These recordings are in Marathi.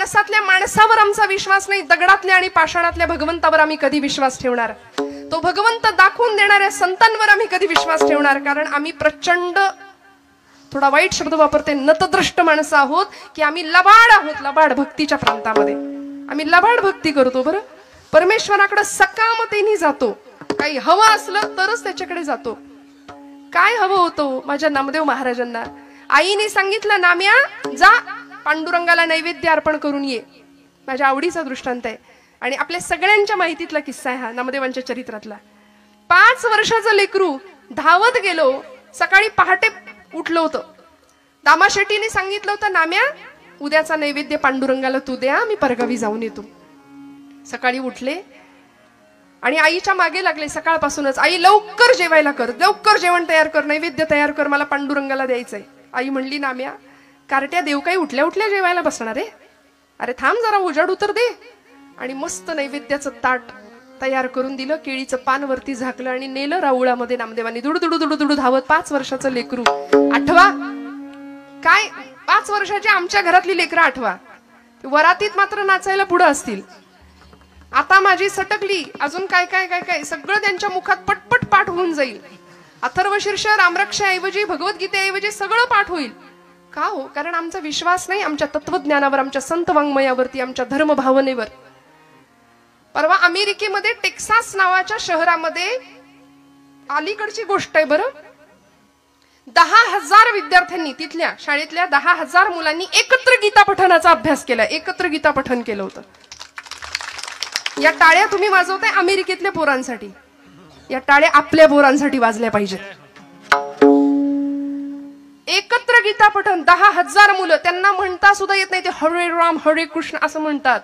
कळसातल्या माणसावर आमचा विश्वास नाही, दगडातल्या आणि पाषाणातल्या भगवंतावर आम्ही कधी विश्वास ठेवणार? तो भगवंत दाखवून देणाऱ्या संतांवर आम्ही कधी विश्वास ठेवणार? कारण आम्ही प्रचंड, थोडा वाईट शब्द वापरते, नतद्रष्ट माणसं आहोत की आम्ही लबाड आहोत. लबाड भक्तीच्या प्रांतामध्ये आम्ही लबाड भक्ती करतो. बरं, परमेश्वराकडे सकामतेने जातो. काही हवं असलं तरच त्याच्याकडे जातो. काय हवं होतं माझ्या नामदेव महाराजांना? आईने सांगितलं, नाम्या जा पांडुरंगाला नैवेद्य अर्पण करून ये. माझ्या आवडीचा दृष्टांत आहे आणि आपल्या सगळ्यांच्या माहितीतला किस्सा आहे हा, नामदेवांच्या चरित्रातला. 5 वर्षाचं लेकरू धावत गेलो. सकाळी पहाटे उठलं होतं. दामा शेट्टीने सांगितलं होतं, नाम्या उद्याचा नैवेद्य पांडुरंगाला तू द्या, मी परगावी जाऊन येतो. सकाळी उठले आणि आईच्या मागे लागले सकाळपासूनच. आई लवकर जेवायला कर, लवकर जेवण तयार कर, नैवेद्य तयार कर, मला पांडुरंगाला द्यायचंय. आई म्हणली, नाम्या कार्ट्या देव काही उठल्या उठल्या जेवायला बसणार आहे? अरे थांब जरा, उजाड उतर दे. आणि मस्त नैवेद्याचं ताट तयार करून दिलं, केळीचं पान वरती झाकलं आणि नेलं राऊळामध्ये नामदेवांनी. दुडू दुडू दुडू दुडू धावत. 5 वर्षाचं लेकरू. आठवा काय, 5 वर्षाची आमच्या घरातली लेकरं आठवा. वरातीत मात्र नाचायला पुढे असतील. आता माझी सटकली, अजून काय काय काय काय सगळं त्यांच्या मुखात पटपट पाठ होऊन जाईल. अथर्वशीर्ष रामरक्षाऐवजी, भगवद्गीतेऐवजी सगळं पाठ होईल. का हो? कारण आमचा विश्वास नाही आमच्या तत्वज्ञानावर, आमच्या संत वाङ्मयावरती, आमच्या धर्म भावनेवर. परवा अमेरिकेमध्ये टेक्सास नावाच्या शहरामध्ये, अलीकडची गोष्ट आहे बरं, 10,000 विद्यार्थ्यांनी, तिथल्या शाळेतल्या 10,000 मुलांनी एकत्र गीता पठणाचा अभ्यास केला. एकत्र गीता पठण केलं होतं. या टाळ्या तुम्ही वाजवताय अमेरिकेतल्या पोरांसाठी, या टाळ्या आपल्या पोरांसाठी वाजल्या पाहिजेत. एकत्र गीता पठण 10,000 मुलं, त्यांना म्हणता सुद्धा येत नाही, ते हरे राम हरे कृष्ण असं म्हणतात.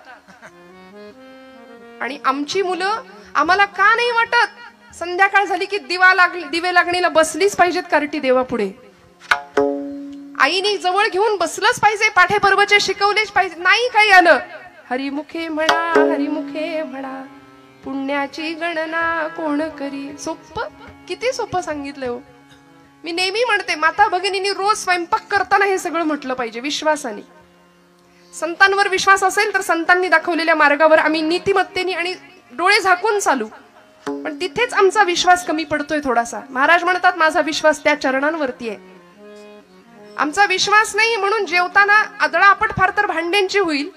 आणि आमची मुलं, आम्हाला का नाही वाटत संध्याकाळ झाली की दिवे लागणीला बसलीच पाहिजेत कार्टी देवापुढे, आईने जवळ घेऊन बसलंच पाहिजे, पाठे पर्वचे शिकवलेच पाहिजे. नाही काही आलं, हरिमुखे म्हणा हरिमुखे म्हणा, पुण्याची गणना कोण करी. सोपं, किती सोपं सांगितलंय हो. मी नेहमी म्हणते, माता भगिनींनी रोज स्वयंपाक करताना हे सगळं म्हटलं पाहिजे विश्वासाने. संतांवर विश्वास असेल तर संतांनी दाखवलेल्या मार्गावर आम्ही नीतिमत्तेने आणि डोळे झाकून चालू. पण तिथेच आमचा विश्वास कमी पडतोय थोडासा. महाराज म्हणतात, माझा विश्वास त्या चरणांवरती आहे. आमचा विश्वास नाही म्हणून जेवताना आदळापट फार तर भांड्यांची होईल,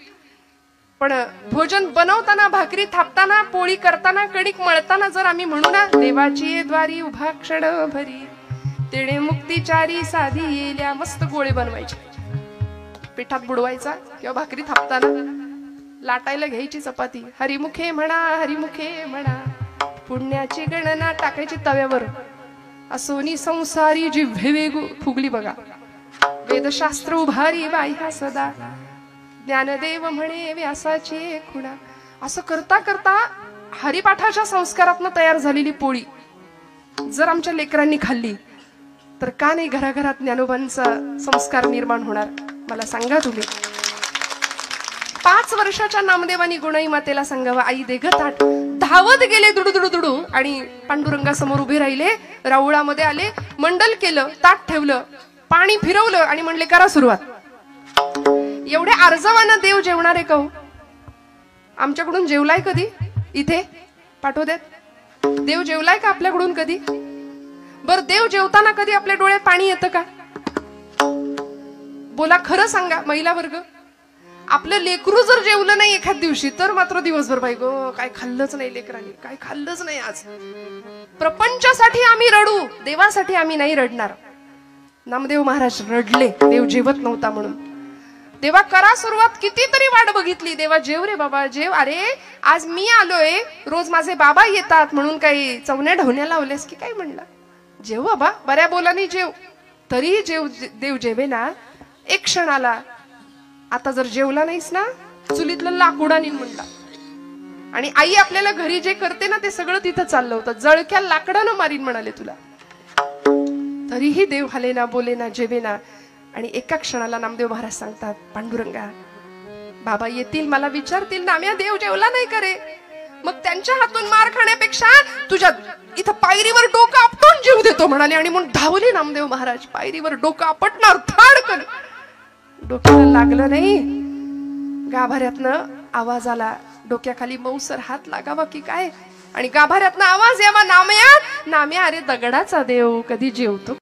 पण भोजन बनवताना, भाकरी थापताना, पोळी करताना, कणिक मळताना जर आम्ही म्हणू ना, देवाची द्वारी उभा क्षण भरी, तेणे मुक्तीचारी साधी येल्या, मस्त गोळे बनवायचे, पिठात बुडवायचा, किंवा भाकरी थापताना लाटायला घ्यायची चपाती, हरिमुखे म्हणा हरिमुखे म्हणा, पुण्याची गणना टाकायची तव्यावर, असोनी संसारी जिव्हे वेगू फुगली बघा, वेदशास्त्र उभारी बाह्या सदा, ज्ञानदेव म्हणे व्यासाची खुणा. असं करता करता हरिपाठाच्या संस्कारातनं तयार झालेली पोळी जर आमच्या लेकरांनी खाल्ली तर का नाही घराघरात ज्ञानोबांचा संस्कार निर्माण होणार? मला सांगा तुम्ही. 5 वर्षाच्या नामदेवानी गुणाई मातेला सांगावं, आई दे ग ताट. धावत गेले दुडू दुडू दुडू आणि पांडुरंगासमोर उभे राहिले. राऊळामध्ये आले, मंडल केलं, ताट ठेवलं, पाणी फिरवलं आणि म्हणले, करा सुरुवात. एवढे अर्जवाना देव जेवणार आहे का हो? आमच्याकडून जेवलाय कधी? इथे पाठवू देत. देव जेवलाय का आपल्याकडून कधी? बर, देव जेवताना कधी आपल्या डोळ्यात पाणी येतं का? बोला, खरं सांगा महिला वर्ग. आपलं लेकरू जर जेवलं नाही एखाद दिवशी तर मात्र दिवसभर बाई गो, काय खाल्लंच नाही लेकरांनी, काय खाल्लंच नाही आज. प्रपंचासाठी आम्ही रडू, देवासाठी आम्ही नाही रडणार. नामदेव महाराज रडले देव जेवत नव्हता म्हणून. देवा करा सुरुवात. कितीतरी वाट बघितली, देवा जेव रे बाबा जेव. अरे आज मी आलोय, रोज माझे बाबा येतात म्हणून काही चवण्या ढवण्या लावल्यास की काय? म्हणला जेव बाबा, बऱ्या बोलानी जेव. तरीही देव जेवे ना एक क्षणाला. आता जर जेवला नाहीस ना, चुलीतलं लाकूड आणीन म्हणला. आणि आई आपल्याला घरी जे करते ना ते सगळं तिथं चाललं होतं. जळक्या लाकडानं मारीन म्हणाले तुला. तरीही देव हाले ना, बोले ना, जेवे ना. आणि एका क्षणाला नामदेव महाराज सांगतात, पांडुरंगा बाबा येतील, मला विचारतील, नाम्या देव जेवला नाही करे? मग त्यांच्या हातून मार खाण्यापेक्षा तुझ्या इथं पायरीवर डोकं आपटून जीव देतो म्हणाले. आणि म्हणून धावले नामदेव महाराज. पायरीवर डोकं आपटणार, थाडकन डोक्याला लागलं नाही. गाभाऱ्यातनं आवाज आला, डोक्याखाली मऊसर हात लागावा की काय, आणि गाभाऱ्यातनं आवाज यावा, नाम्या नाम्या, अरे दगडाचा देव कधी जेवतो